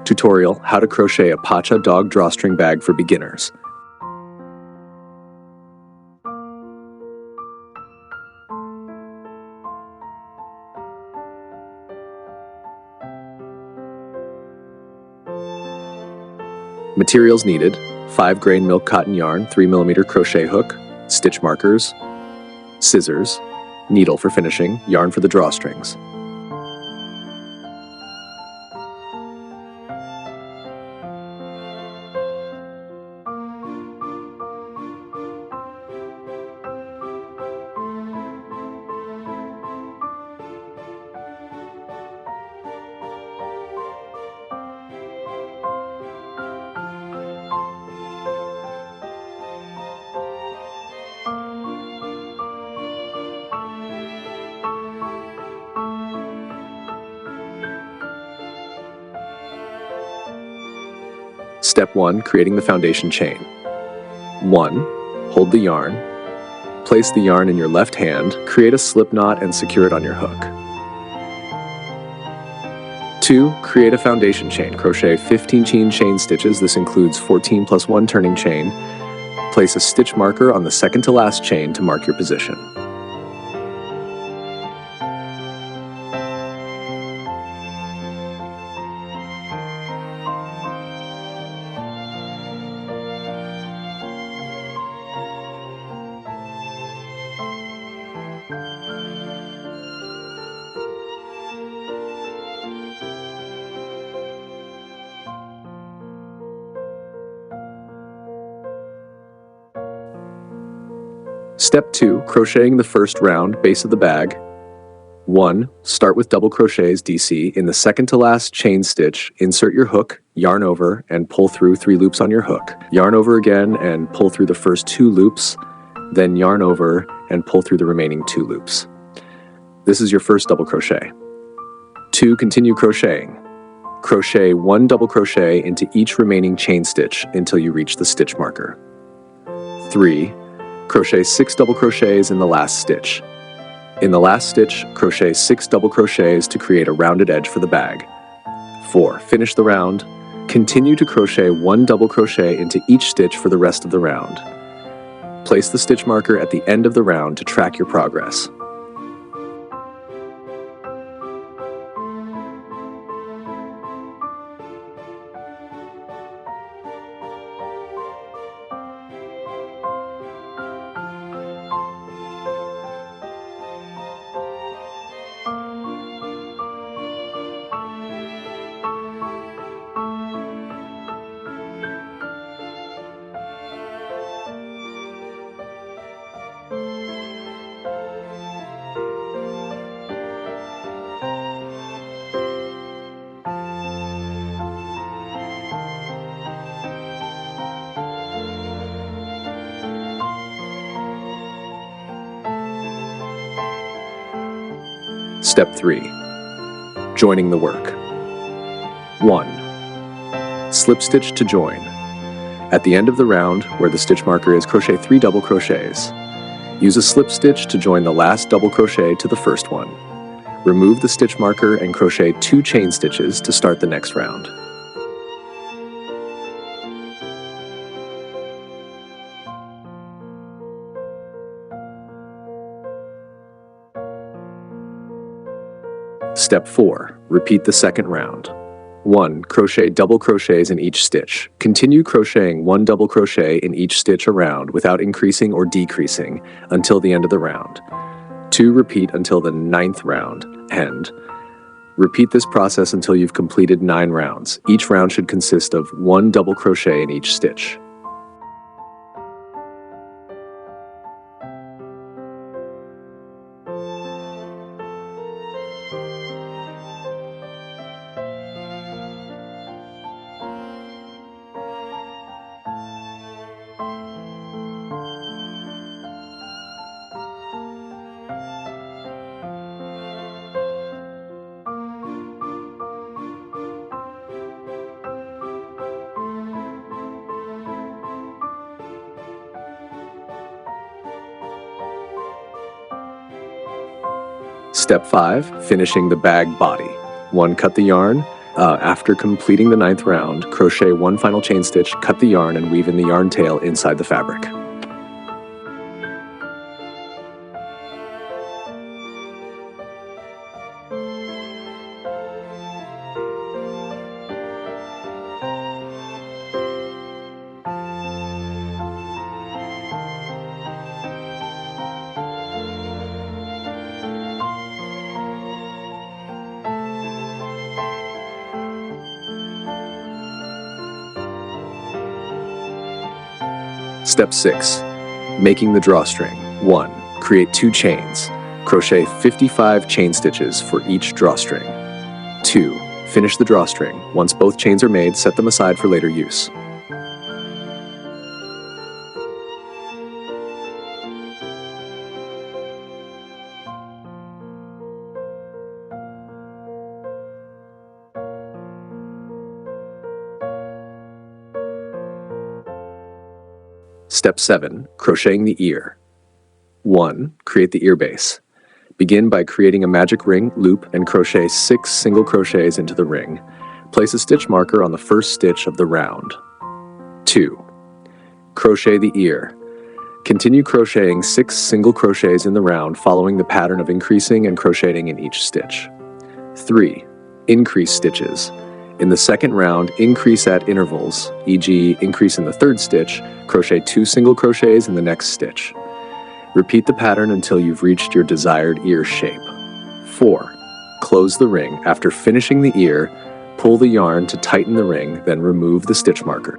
Tutorial: How to crochet a Pacha dog drawstring bag for beginners. Materials needed: 5 grain milk cotton yarn, 3mm crochet hook, stitch markers, scissors, needle for finishing, yarn for the drawstrings. Step 1. Creating the foundation chain. 1. Hold the yarn. Place the yarn in your left hand, create a slip knot and secure it on your hook. 2. Create a foundation chain. Crochet 15 chain stitches. This includes 14 plus 1 turning chain. Place a stitch marker on the second to last chain to mark your position. Step 2. Crocheting the first round, base of the bag. 1. Start with double crochets DC. In the second to last chain stitch, insert your hook, yarn over, and pull through 3 loops on your hook. Yarn over again and pull through the first 2 loops, then yarn over and pull through the remaining 2 loops. This is your first double crochet. 2. Continue crocheting. Crochet 1 double crochet into each remaining chain stitch until you reach the stitch marker. 3. Crochet 6 double crochets in the last stitch. In the last stitch, crochet 6 double crochets to create a rounded edge for the bag. 4. Finish the round. Continue to crochet 1 double crochet into each stitch for the rest of the round. Place the stitch marker at the end of the round to track your progress. Step 3. Joining the work. 1. Slip stitch to join. At the end of the round, where the stitch marker is, crochet 3 double crochets. Use a slip stitch to join the last double crochet to the first one. Remove the stitch marker and crochet 2 chain stitches to start the next round. Step 4. Repeat the second round. 1. Crochet double crochets in each stitch. Continue crocheting 1 double crochet in each stitch around without increasing or decreasing until the end of the round. 2. Repeat until the 9th round end. Repeat this process until you've completed 9 rounds. Each round should consist of 1 double crochet in each stitch. Step 5. Finishing the bag body. 1. Cut the yarn. After completing the 9th round, crochet one final chain stitch, cut the yarn, and weave in the yarn tail inside the fabric. Step 6. Making the drawstring. 1. Create 2 chains. Crochet 55 chain stitches for each drawstring. 2. Finish the drawstring. Once both chains are made, set them aside for later use. Step 7. Crocheting the ear. 1. Create the ear base. Begin by creating a magic ring, loop, and crochet 6 single crochets into the ring. Place a stitch marker on the first stitch of the round. 2. Crochet the ear. Continue crocheting 6 single crochets in the round, following the pattern of increasing and crocheting in each stitch. 3. Increase stitches. In the second round, increase at intervals, e.g. increase in the 3rd stitch, crochet 2 single crochets in the next stitch. Repeat the pattern until you've reached your desired ear shape. 4. Close the ring. After finishing the ear, pull the yarn to tighten the ring, then remove the stitch marker.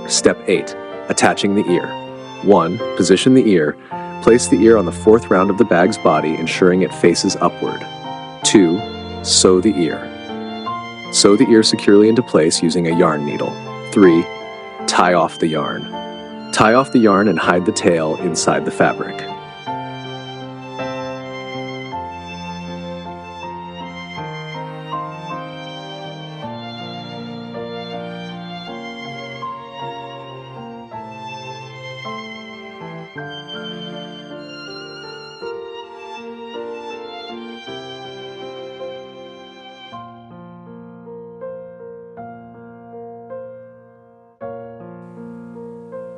Step 8. Attaching the ear. 1. Position the ear. Place the ear on the 4th round of the bag's body, ensuring it faces upward. 2. Sew the ear. Sew the ear securely into place using a yarn needle. 3. Tie off the yarn. Tie off the yarn and hide the tail inside the fabric.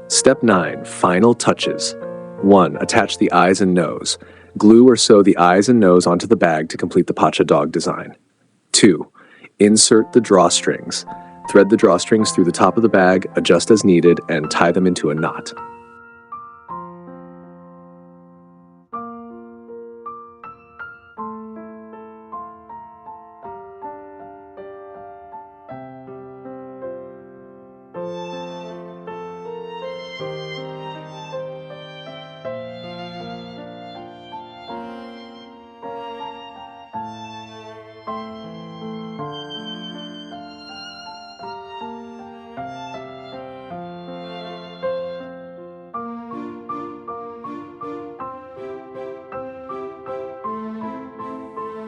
Step 9. Final touches. 1. Attach the eyes and nose. Glue or sew the eyes and nose onto the bag to complete the Pacha dog design. 2. Insert the drawstrings. Thread the drawstrings through the top of the bag, adjust as needed, and tie them into a knot.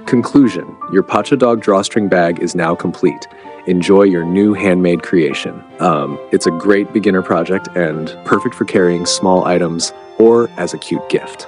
Conclusion. Your Pacha dog drawstring bag is now complete. Enjoy your new handmade creation. It's a great beginner project and perfect for carrying small items or as a cute gift.